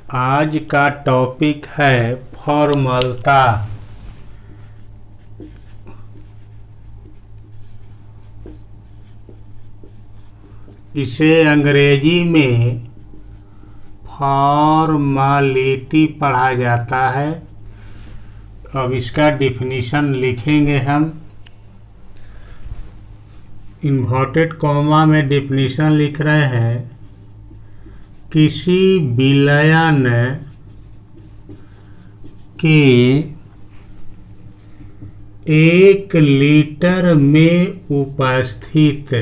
आज का टॉपिक है फॉर्मलता। इसे अंग्रेजी में फॉर्मालिटी पढ़ा जाता है। अब इसका डिफिनीशन लिखेंगे हम। इन्वर्टेड कॉमा में डिफिनीशन लिख रहे हैं, किसी विलयन के 1 लीटर में उपस्थित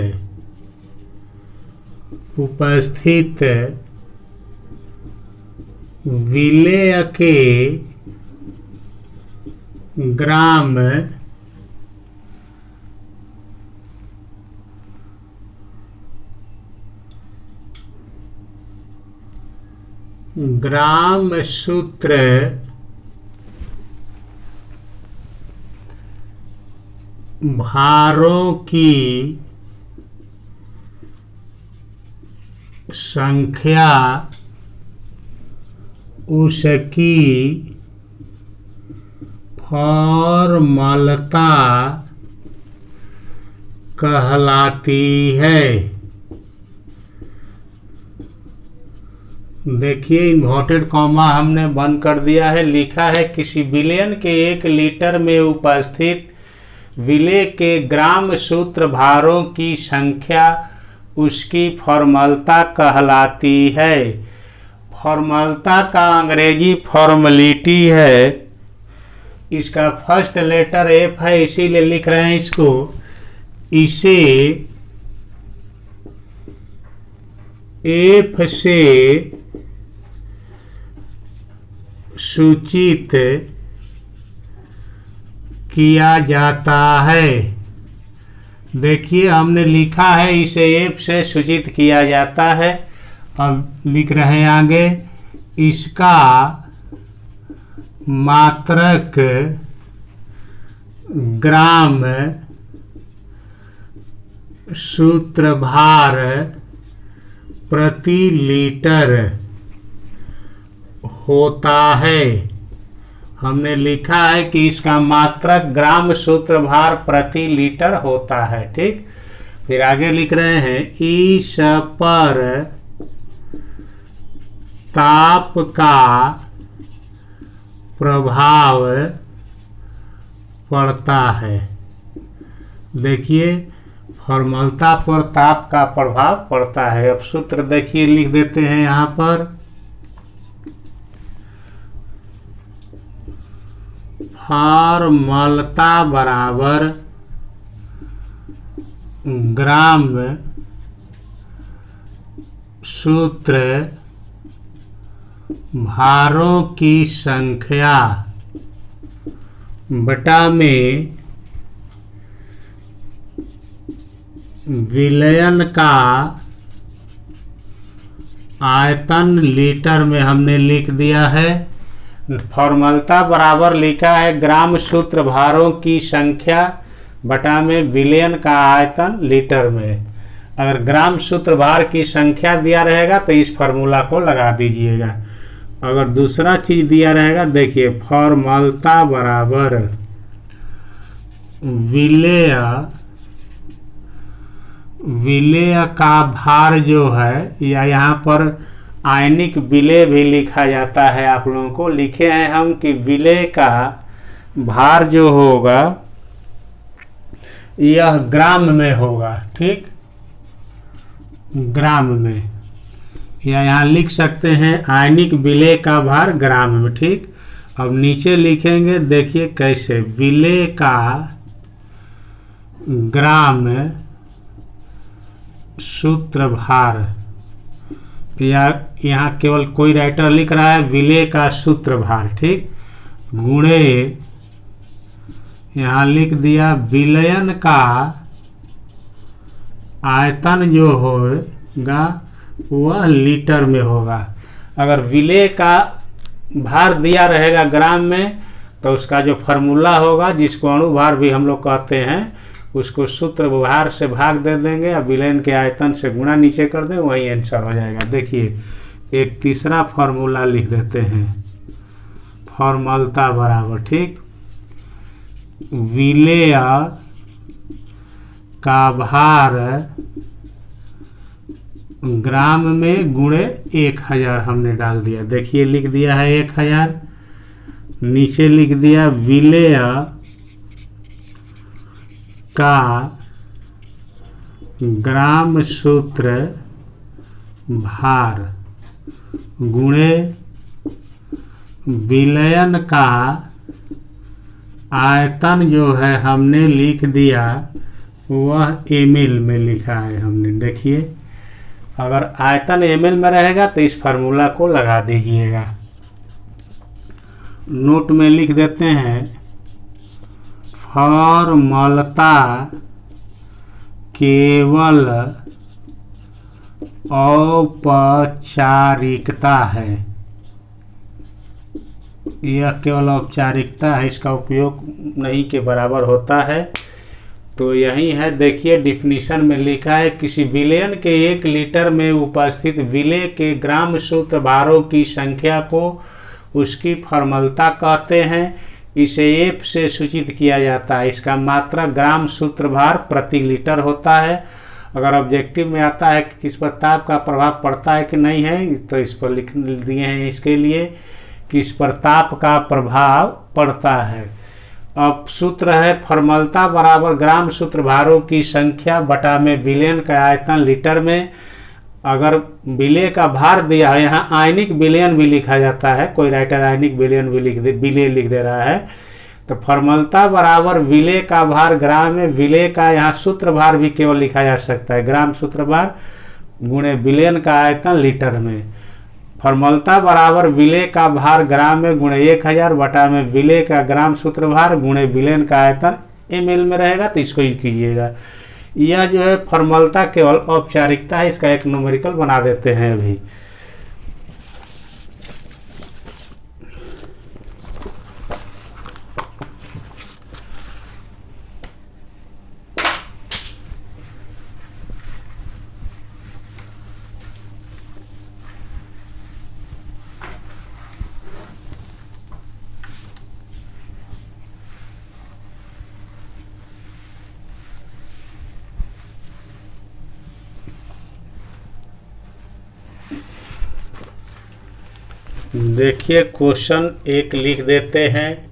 विलेय के ग्राम सूत्र भारों की संख्या उसकी फॉर्मलता कहलाती है। देखिए, इन्वर्टेड कॉमा हमने बंद कर दिया है। लिखा है किसी विलयन के 1 लीटर में उपस्थित विलेय के ग्राम सूत्र भारों की संख्या उसकी फॉर्मलता कहलाती है। फॉर्मलता का अंग्रेजी फॉर्मलिटी है। इसका फर्स्ट लेटर एफ है, इसीलिए लिख रहे हैं इसको। इसे एफ से सूचित किया जाता है। देखिए, हमने लिखा है इसे एफ से सूचित किया जाता है। अब लिख रहे हैं आगे, इसका मात्रक ग्राम सूत्रभार प्रति लीटर होता है। हमने लिखा है कि इसका मात्रक ग्राम सूत्रभार प्रति लीटर होता है। ठीक, फिर आगे लिख रहे हैं, इस पर ताप का प्रभाव पड़ता है। देखिए, फॉर्मलता पर ताप का प्रभाव पड़ता है। अब सूत्र देखिए, लिख देते हैं यहाँ पर। फॉर्मलता बराबर ग्राम सूत्र भारों की संख्या बटा में विलयन का आयतन लीटर में हमने लिख दिया है। फॉर्मलता बराबर लिखा है ग्राम सूत्र भारों की संख्या बटा में विलयन का आयतन लीटर में। अगर ग्राम सूत्र भार की संख्या दिया रहेगा तो इस फार्मूला को लगा दीजिएगा। अगर दूसरा चीज दिया रहेगा, देखिए, फॉर्मलता बराबर विलेय का भार जो है, या यहाँ पर आयनिक विलेय भी लिखा जाता है। आप लोगों को लिखे हैं हम कि विलेय का भार जो होगा यह ग्राम में होगा। ठीक, ग्राम में, या यहाँ लिख सकते हैं आयनिक विलेय का भार ग्राम में। ठीक, अब नीचे लिखेंगे, देखिए कैसे, विलेय का ग्राम सूत्र भार, या यहाँ केवल कोई राइटर लिख रहा है विलेय का सूत्र भार। ठीक, गुणे, यहाँ लिख दिया विलयन का आयतन जो होगा वह लीटर में होगा। अगर विलेय का भार दिया रहेगा ग्राम में तो उसका जो फार्मूला होगा, जिसको अणुभार भी हम लोग कहते हैं, उसको सूत्र भार से भाग दे देंगे और विलयन के आयतन से गुणा नीचे कर दें, वही आंसर हो जाएगा। देखिए, एक तीसरा फॉर्मूला लिख देते हैं, फॉर्मलता बराबर, ठीक, विलेय का भार ग्राम में गुणे 1000 हमने डाल दिया। देखिए लिख दिया है 1000, नीचे लिख दिया विलेय का ग्राम सूत्र भार गुणे विलयन का आयतन जो है हमने लिख दिया वह एमएल में लिखा है हमने। देखिए अगर आयतन एमएल में रहेगा तो इस फार्मूला को लगा दीजिएगा। नोट में लिख देते हैं फॉर्मलता केवल औपचारिकता है, यह केवल औपचारिकता है, इसका उपयोग नहीं के बराबर होता है। तो यही है, देखिए डिफिनीशन में लिखा है किसी विलयन के 1 लीटर में उपस्थित विलेय के ग्राम सूत्र भारों की संख्या को उसकी फॉर्मलता कहते हैं। इसे एफ से सूचित किया जाता है। इसका मात्रक ग्राम सूत्र भार प्रति लीटर होता है। अगर ऑब्जेक्टिव में आता है कि किस पर ताप का प्रभाव पड़ता है कि नहीं है, तो इस पर लिख दिए हैं इसके लिए कि इस पर ताप का प्रभाव पड़ता है। अब सूत्र है फॉर्मलता बराबर ग्राम सूत्र भारों की संख्या बटा में विलयन का आयतन लीटर में। अगर विलेय का भार दिया है, यहाँ आयनिक विलयन भी लिखा जाता है, कोई राइटर आयनिक विलयन भी विलेय लिख दे रहा है, तो फॉर्मलता बराबर विलेय का भार ग्राम में, विलेय का यहाँ सूत्र भार भी केवल लिखा जा सकता है ग्राम सूत्र भार गुणे विलयन का आयतन लीटर में। फॉर्मलता बराबर विलेय का भार ग्राम में गुणे 1000 बटा में विलेय का ग्राम सूत्र भार गुणे विलयन का आयतन एमएल में रहेगा। तो इसको ही कीजिएगा। यह जो है फॉर्मलता केवल औपचारिकता है, इसका एक न्यूमेरिकल बना देते हैं अभी। देखिए क्वेश्चन 1 लिख देते हैं।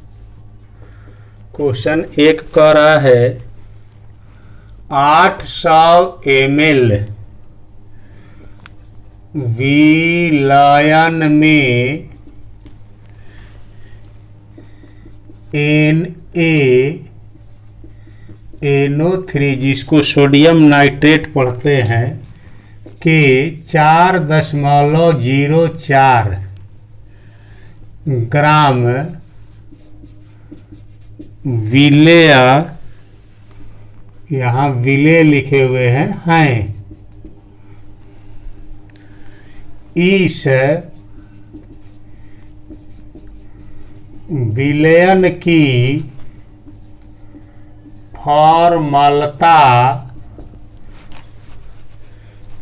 क्वेश्चन 1 कह रहा है 800 ml विलयन में NaNO3 जिसको सोडियम नाइट्रेट पढ़ते हैं के 4.04 ग्राम विलेय, यहाँ विलेय लिखे हुए हैं इस विलयन की फॉर्मलता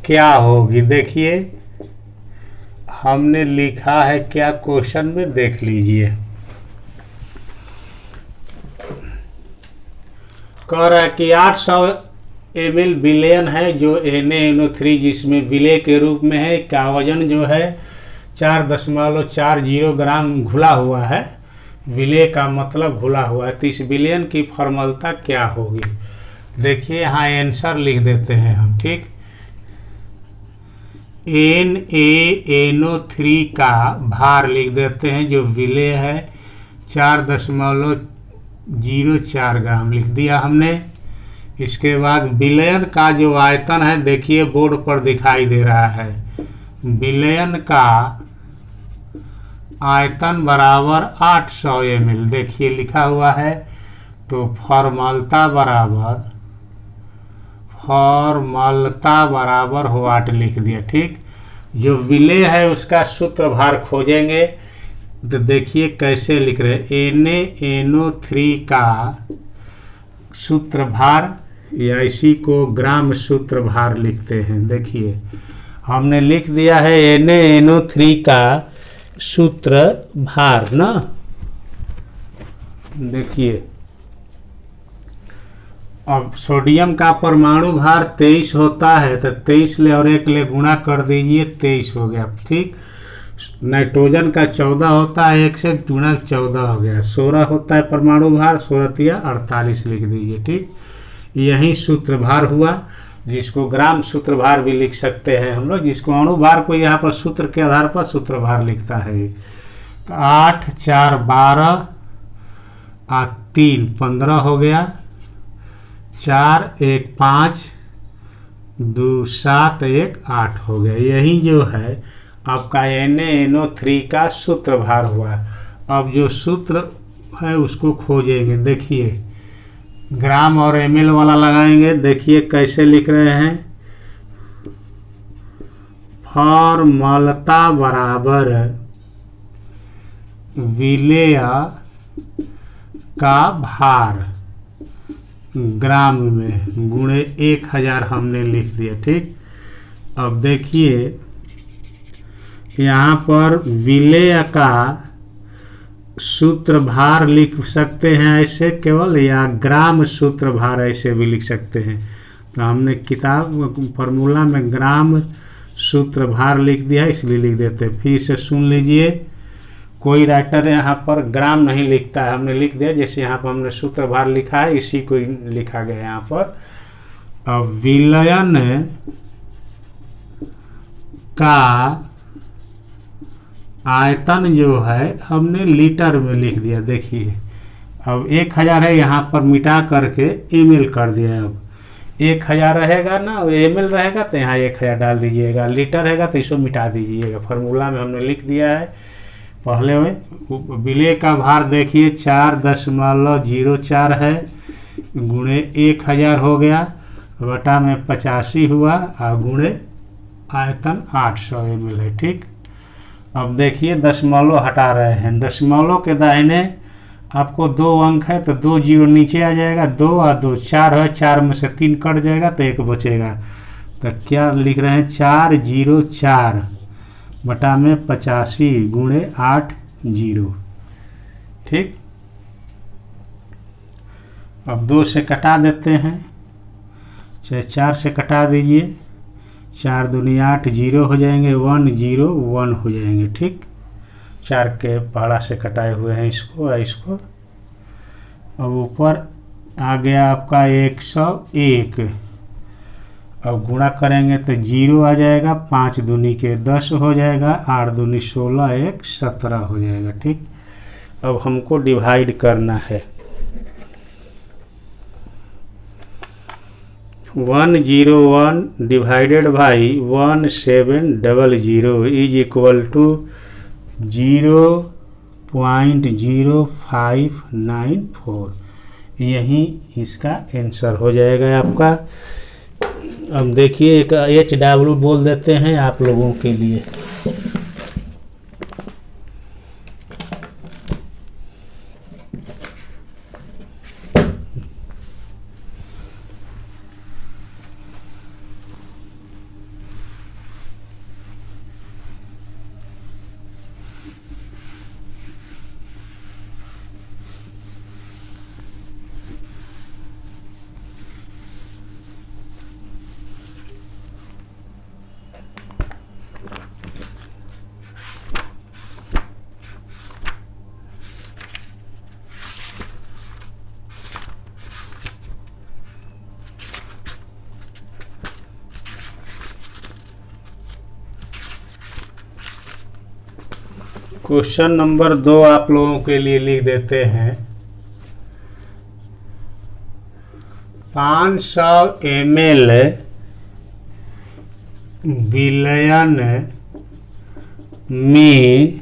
क्या होगी। देखिए हमने लिखा है क्या क्वेश्चन में, देख लीजिए। कह रहा है कि 800 ml विलयन है जो NaNO3 जिसमें विलेय के रूप में है, का वजन जो है 4.40 ग्राम घुला हुआ है। विलेय का मतलब घुला हुआ है। तो इस विलयन की फॉर्मलता क्या होगी। देखिए यहाँ आंसर लिख देते हैं हम, ठीक। NaNO3 का भार लिख देते हैं जो विलेय है 4.04 ग्राम लिख दिया हमने। इसके बाद विलयन का जो आयतन है, देखिए बोर्ड पर दिखाई दे रहा है, विलयन का आयतन बराबर 800 ml, देखिए लिखा हुआ है। तो फॉर्मलता बराबर वाट लिख दिया, ठीक। जो विलेय है उसका सूत्र भार खोजेंगे, तो देखिए कैसे लिख रहे हैं। NaNO3 का सूत्र भार, या इसी को ग्राम सूत्र भार लिखते हैं। देखिए हमने लिख दिया है NaNO3 का सूत्र भार ना। देखिए अब सोडियम का परमाणु भार 23 होता है, तो 23 ले और 1 ले गुणा कर दीजिए, 23 हो गया। ठीक। नाइट्रोजन का 14 होता है, 1 से गुणा 14 हो गया। 16 होता है परमाणु भार, 16 48 लिख दीजिए। ठीक। यही सूत्र भार हुआ, जिसको ग्राम सूत्र भार भी लिख सकते हैं हम लोग, जिसको अणु भार को यहाँ पर सूत्र के आधार पर सूत्र भार लिखता है। तो 8 4 12 3 15 हो गया, 4 1 5 2 7 1 8 हो गया। यही जो है आपका NaNO3 का सूत्र भार हुआ। अब जो सूत्र है उसको खोजेंगे। देखिए ग्राम और ml वाला लगाएंगे। देखिए कैसे लिख रहे हैं, फॉर्मलता बराबर विलेय का भार ग्राम में गुणे 1000 हमने लिख दिया। ठीक। अब देखिए यहाँ पर विलेय का सूत्र भार लिख सकते हैं ऐसे केवल, या ग्राम सूत्र भार ऐसे भी लिख सकते हैं। तो हमने किताब फॉर्मूला में ग्राम सूत्र भार लिख दिया, इसलिए लिख देते हैं। फिर से सुन लीजिए, कोई राइटर यहाँ पर ग्राम नहीं लिखता है, हमने लिख दिया। जैसे यहाँ पर हमने सूत्र भार लिखा है, इसी को लिखा गया यहाँ पर। अब विलयन का आयतन जो है हमने लीटर में लिख दिया। देखिए अब 1000 है, यहाँ पर मिटा करके ml कर दिया। अब 1000 रहेगा ना, ml रहेगा तो यहाँ 1000 डाल दीजिएगा, लीटर रहेगा तो इसको मिटा दीजिएगा। फार्मूला में हमने लिख दिया है पहले में। विलेय का भार देखिए 4.04 है, गुणे 1000 हो गया, बटा में 85 हुआ, और गुणे आयतन 800 ml है। ठीक। अब देखिए दशमलव हटा रहे हैं। दशमलव के दाहिने आपको 2 अंक है, तो 2 जीरो नीचे आ जाएगा, 2 और 2 4 है, 4 में से 3 कट जाएगा तो 1 बचेगा। तो क्या लिख रहे हैं, 404 बटा में 85 गुणे 80। ठीक। अब 2 से कटा देते हैं, चाहे 4 से कटा दीजिए, 4 दूनी 8 जीरो हो जाएंगे, 1 0 1 हो जाएंगे। ठीक। 4 के पहाड़ा से कटाए हुए हैं इसको। अब ऊपर आ गया आपका 101। अब गुणा करेंगे तो 0 आ जाएगा, 5 दूनी के 10 हो जाएगा, 8 दूनी 16 1 17 हो जाएगा। ठीक। अब हमको डिवाइड करना है। 101 divided by 1700 is equal to 0.0594। यही इसका आंसर हो जाएगा आपका। अब देखिए एक HW बोल देते हैं आप लोगों के लिए। क्वेश्चन नंबर 2 आप लोगों के लिए लिख देते हैं। 500 ml विलयन में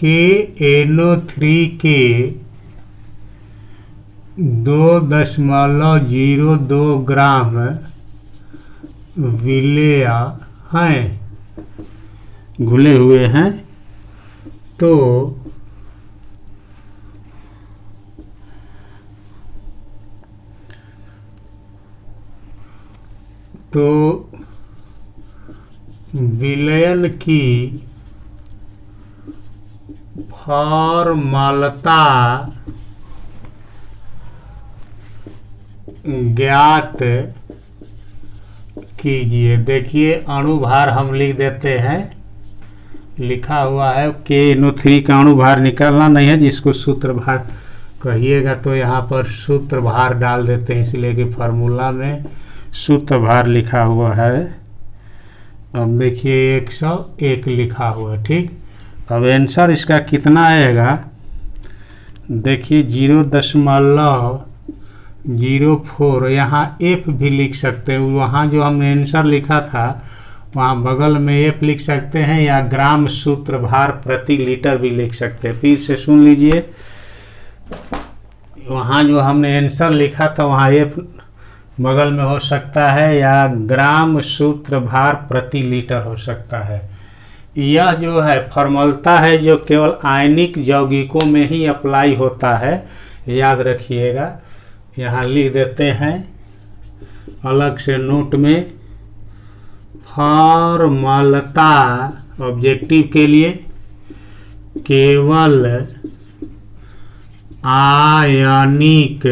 KNO3 के 2.02 ग्राम विलेय हैं, घुले हुए हैं, तो तो विलयन की फॉर्मलता ज्ञात कीजिए। देखिए अणुभार हम लिख देते हैं, लिखा हुआ है KNO3 का अणुभार निकालना नहीं है, जिसको सूत्रभार कहिएगा तो यहाँ पर सूत्रभार डाल देते हैं, इसलिए कि फार्मूला में सूत्रभार लिखा हुआ है। अब देखिए 101 लिखा हुआ है, ठीक। अब आंसर इसका कितना आएगा, देखिए 0.04, यहाँ F भी लिख सकते हैं। वहाँ जो हमने आंसर लिखा था वहाँ बगल में F लिख सकते हैं, या ग्राम सूत्र भार प्रति लीटर भी लिख सकते हैं। फिर से सुन लीजिए, वहाँ जो हमने आंसर लिखा था वहाँ F बगल में हो सकता है, या ग्राम सूत्र भार प्रति लीटर हो सकता है। यह जो है फॉर्मूला है जो केवल आयनिक यौगिकों में ही अप्लाई होता है, याद रखिएगा। यहाँ लिख देते हैं अलग से नोट में, फॉर्मूला ऑब्जेक्टिव के लिए केवल आयनिक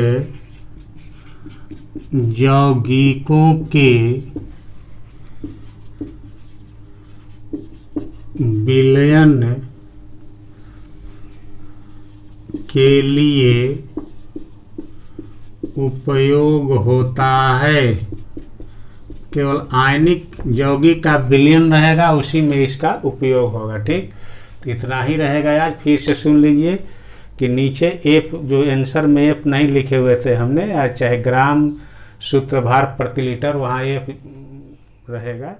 यौगिकों के विलयन के लिए उपयोग होता है। केवल आयनिक यौगिक का विलयन रहेगा, उसी में इसका उपयोग होगा, ठीक। तो इतना ही रहेगा यार। फिर से सुन लीजिए कि नीचे F जो आंसर में F नहीं लिखे हुए थे हमने, चाहे ग्राम सूत्रभार प्रति लीटर, वहाँ F रहेगा।